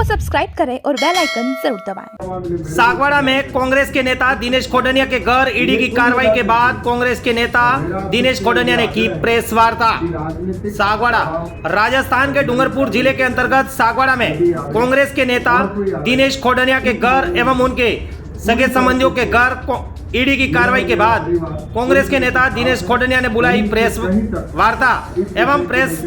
Subscribe करें और bell icon जरूर दबाएं। सागवाड़ा में कांग्रेस के नेता दिनेश खोडनिया के घर ईडी की कार्रवाई के बाद कांग्रेस के नेता दिनेश खोडनिया ने की प्रेस वार्ता। सागवाड़ा राजस्थान के डूंगरपुर जिले के अंतर्गत सागवाड़ा में कांग्रेस के नेता दिनेश खोडनिया के घर एवं उनके सगे संबंधियों के घर ईडी की कार्रवाई के बाद कांग्रेस के नेता दिनेश खोडनिया ने बुलाई प्रेस वार्ता एवं प्रेस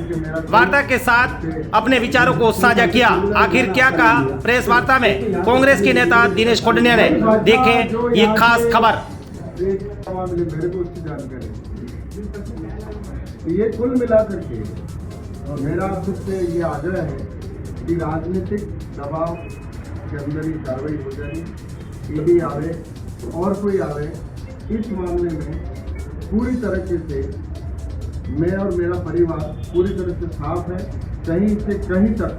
वार्ता के साथ अपने विचारों को साझा किया। आखिर क्या कहा प्रेस वार्ता में कांग्रेस के नेता दिनेश खोडनिया ने, देखें ये खास खबर। ये कुल मिलाकर के और मेरा आपसे ये आग्रह है कि राजनीतिक दबाव के अंदर ही कार्रवाई हो जाए, ईडी आवे और कोई आवे, इस मामले में पूरी तरीके से मैं और मेरा परिवार पूरी तरह से साफ है। कहीं से कहीं तक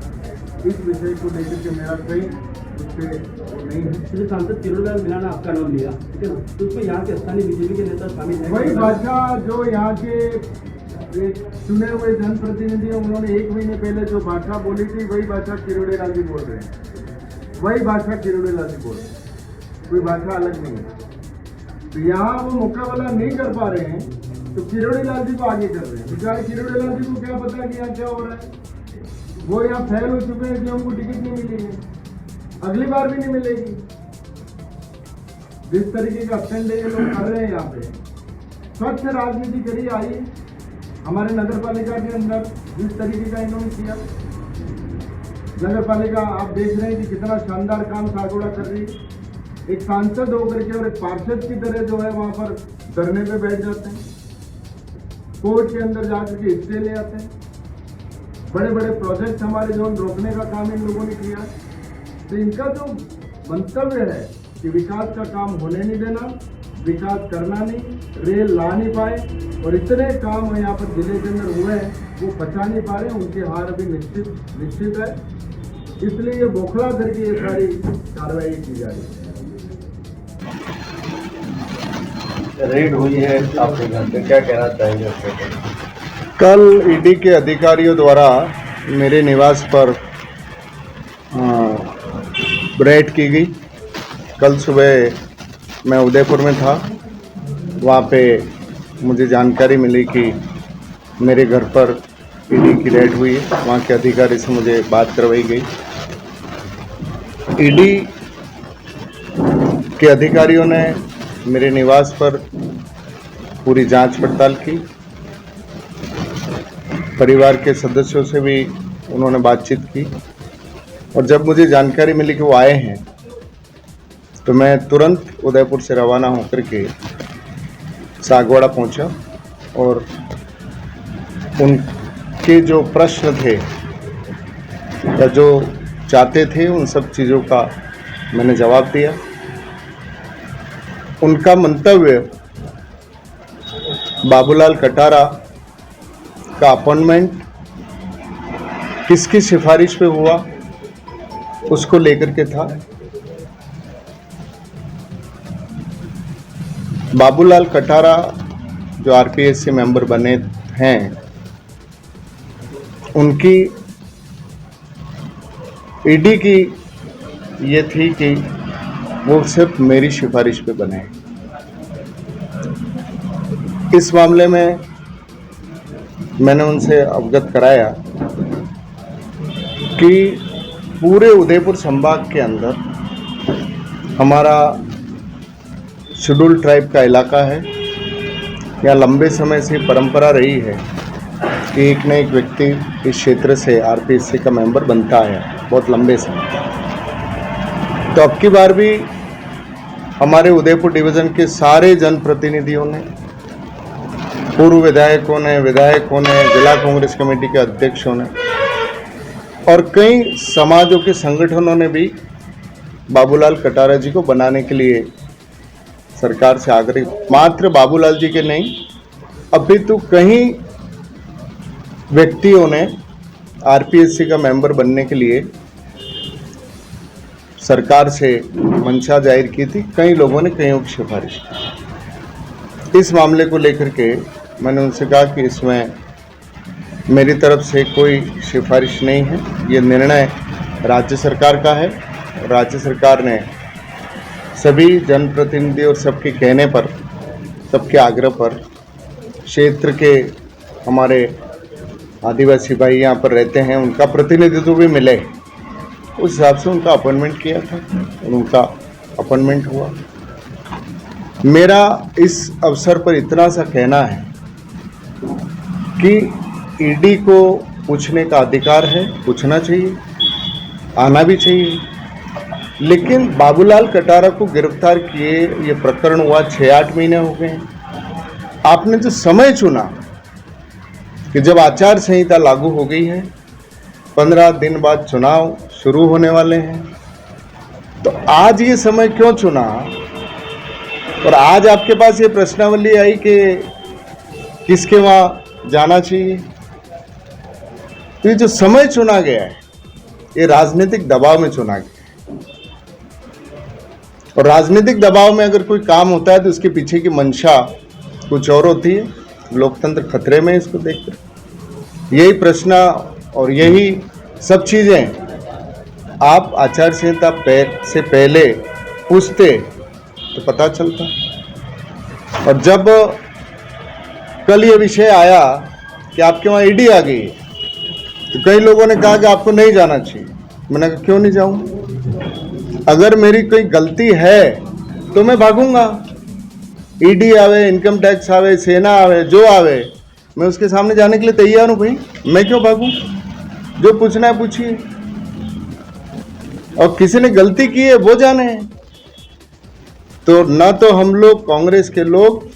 इस विषय को लेकर के मेरा कहीं उससे नहीं है। सांसद किरोड़ीलाल मीणा ने आपका नाम लिया, ठीक है ना, तो उसमें यहाँ के स्थानीय बीजेपी के नेता शामिल हैं। वही भाषा जो यहाँ के चुने हुए जनप्रतिनिधि, उन्होंने 1 महीने पहले जो भाषा बोली थी वही भाषा किरोड़ीलाल जी बोल रहे हैं, वही भाषा किरोड़ीलाल जी बोल रहे हैं, कोई भाषा अलग नहीं है। तो यहाँ वो मुकाबला नहीं कर पा रहे हैं तो किरोड़ीलाल जी को आगे कर रहे हैं। बेचारे किरोड़ीलाल जी को क्या पता कि यहाँ क्या हो रहा है। वो यहाँ फैल हो चुके हैं कि उनको टिकट नहीं मिली है, अगली बार भी नहीं मिलेगी। जिस तरीके का स्टैंड ये लोग कर रहे हैं यहाँ पे, स्वच्छ राजनीति करी आई हमारे नगर पालिका के अंदर, जिस तरीके का इन्होंने किया। नगर पालिका आप देख रहे हैं कि कितना शानदार काम सागवाड़ा कर रही है। एक सांसद होकर के और एक पार्षद की तरह जो है वहां पर धरने पे बैठ जाते हैं, कोर्ट के अंदर जाकर के हिस्से ले आते हैं। बड़े बड़े प्रोजेक्ट हमारे जो रोकने का काम इन लोगों ने किया। तो इनका जो मंतव्य है कि विकास का काम होने नहीं देना, विकास करना नहीं, रेल ला नहीं पाए और इतने काम यहाँ पर जिले के अंदर हुए हैं वो बचा नहीं पा रहे, उनके हार अभी निश्चित है। इसलिए ये बौखला करके ये सारी कार्रवाई की जा रही है। रेड हुई है आपके घर पे, क्या कहना चाहेंगे उसके? कल ईडी के अधिकारियों द्वारा मेरे निवास पर रेड की गई। कल सुबह मैं उदयपुर में था, वहाँ पे मुझे जानकारी मिली कि मेरे घर पर ईडी की रेड हुई है। वहाँ के अधिकारी से मुझे बात करवाई गई। ईडी के अधिकारियों ने मेरे निवास पर पूरी जांच पड़ताल की। परिवार के सदस्यों से भी उन्होंने बातचीत की और जब मुझे जानकारी मिली कि वो आए हैं तो मैं तुरंत उदयपुर से रवाना होकर के सागवाड़ा पहुंचा और उनके जो प्रश्न थे या जो चाहते थे उन सब चीज़ों का मैंने जवाब दिया। उनका मंतव्य बाबूलाल कटारा का अपॉइंटमेंट किसकी सिफारिश पे हुआ उसको लेकर के था। बाबूलाल कटारा जो आरपीएससी मेंबर बने हैं, उनकी ईडी की ये थी कि वो सिर्फ मेरी सिफारिश पे बने। इस मामले में मैंने उनसे अवगत कराया कि पूरे उदयपुर संभाग के अंदर हमारा शेड्यूल ट्राइब का इलाका है। यहाँ लंबे समय से परंपरा रही है कि एक न एक व्यक्ति इस क्षेत्र से आरपीएससी का मेंबर बनता है, बहुत लंबे समय। तो अब की बार भी हमारे उदयपुर डिवीज़न के सारे जनप्रतिनिधियों ने, पूर्व विधायकों ने, जिला कांग्रेस कमेटी के अध्यक्षों ने और कई समाजों के संगठनों ने भी बाबूलाल कटारा जी को बनाने के लिए सरकार से आग्रह। मात्र बाबूलाल जी के नहीं, अभी तो कई व्यक्तियों ने आरपीएससी का मेंबर बनने के लिए सरकार से मंशा जाहिर की थी। कई लोगों ने कईयों की सिफारिश की। इस मामले को लेकर के मैंने उनसे कहा कि इसमें मेरी तरफ से कोई सिफारिश नहीं है। ये निर्णय राज्य सरकार का है। राज्य सरकार ने सभी जनप्रतिनिधि और सबके कहने पर, सबके आग्रह पर क्षेत्र के हमारे आदिवासी भाई यहाँ पर रहते हैं, उनका प्रतिनिधित्व भी मिले, उस हिसाब से उनका अपॉइंटमेंट किया था और उनका अपॉइंटमेंट हुआ। मेरा इस अवसर पर इतना सा कहना है कि ईडी को पूछने का अधिकार है, पूछना चाहिए, आना भी चाहिए, लेकिन बाबूलाल कटारा को गिरफ्तार किए ये प्रकरण हुआ 6-8 महीने हो गए। आपने जो समय चुना कि जब आचार संहिता लागू हो गई है, 15 दिन बाद चुनाव शुरू होने वाले हैं, तो आज ये समय क्यों चुना? और आज आपके पास ये प्रश्नावली आई कि किसके वहाँ जाना चाहिए। तो ये जो समय चुना गया है, ये राजनीतिक दबाव में चुना गया है, और राजनीतिक दबाव में अगर कोई काम होता है तो उसके पीछे की मंशा कुछ और होती है। लोकतंत्र खतरे में इसको देखकर यही प्रश्न और यही सब चीज़ें आप आचार संहिता से पहले पूछते तो पता चलता। और जब कल ये विषय आया कि आपके वहाँ ईडी आ गई, तो कई लोगों ने कहा कि आपको नहीं जाना चाहिए। मैंने कहा क्यों नहीं जाऊँ? अगर मेरी कोई गलती है तो मैं भागूंगा। ईडी आवे, इनकम टैक्स आवे, सेना आवे, जो आवे, मैं उसके सामने जाने के लिए तैयार हूँ भाई। मैं क्यों भागूं? जो पूछना है पूछिए, और किसी ने गलती की है वो जाने। तो ना तो हम लोग कांग्रेस के लोग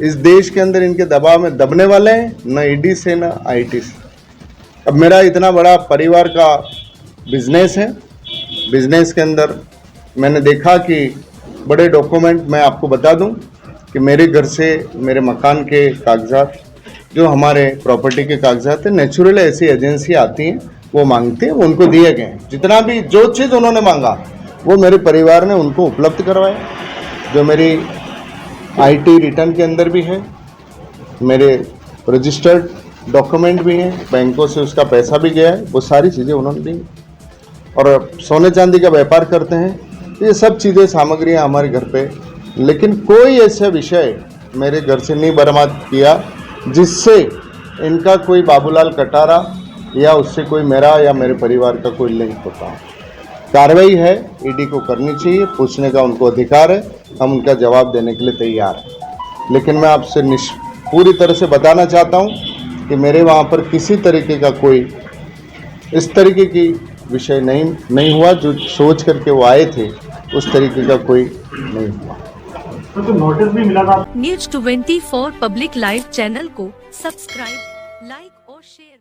इस देश के अंदर इनके दबाव में दबने वाले हैं, ना ईडी से ना आईटी से। अब मेरा इतना बड़ा परिवार का बिजनेस है, बिजनेस के अंदर मैंने देखा कि बड़े डॉक्यूमेंट, मैं आपको बता दूं कि मेरे घर से मेरे मकान के कागजात, जो हमारे प्रॉपर्टी के कागजात हैं, नेचुरल ऐसी एजेंसी आती हैं वो मांगती हैं, वो उनको दिए गए। जितना भी जो चीज़ उन्होंने मांगा वो मेरे परिवार ने उनको उपलब्ध करवाया, जो मेरी आईटी रिटर्न के अंदर भी है, मेरे रजिस्टर्ड डॉक्यूमेंट भी हैं, बैंकों से उसका पैसा भी गया है, वो सारी चीज़ें उन्होंने दी। और सोने चांदी का व्यापार करते हैं, ये सब चीज़ें सामग्रियाँ हमारे घर पे, लेकिन कोई ऐसा विषय मेरे घर से नहीं बरामद किया जिससे इनका कोई बाबूलाल कटारा या उससे कोई मेरा या मेरे परिवार का कोई लिंक होता। कार्रवाई है, ईडी को करनी चाहिए, पूछने का उनको अधिकार है, हम उनका जवाब देने के लिए तैयार हैं। लेकिन मैं आपसे पूरी तरह से बताना चाहता हूँ कि मेरे वहाँ पर किसी तरीके का कोई इस तरीके की विषय नहीं हुआ। जो सोच करके वो आए थे उस तरीके का कोई नहीं हुआ। तो नोटिस भी मिला था। News 24 पब्लिक लाइव चैनल को सब्सक्राइब, लाइक और शेयर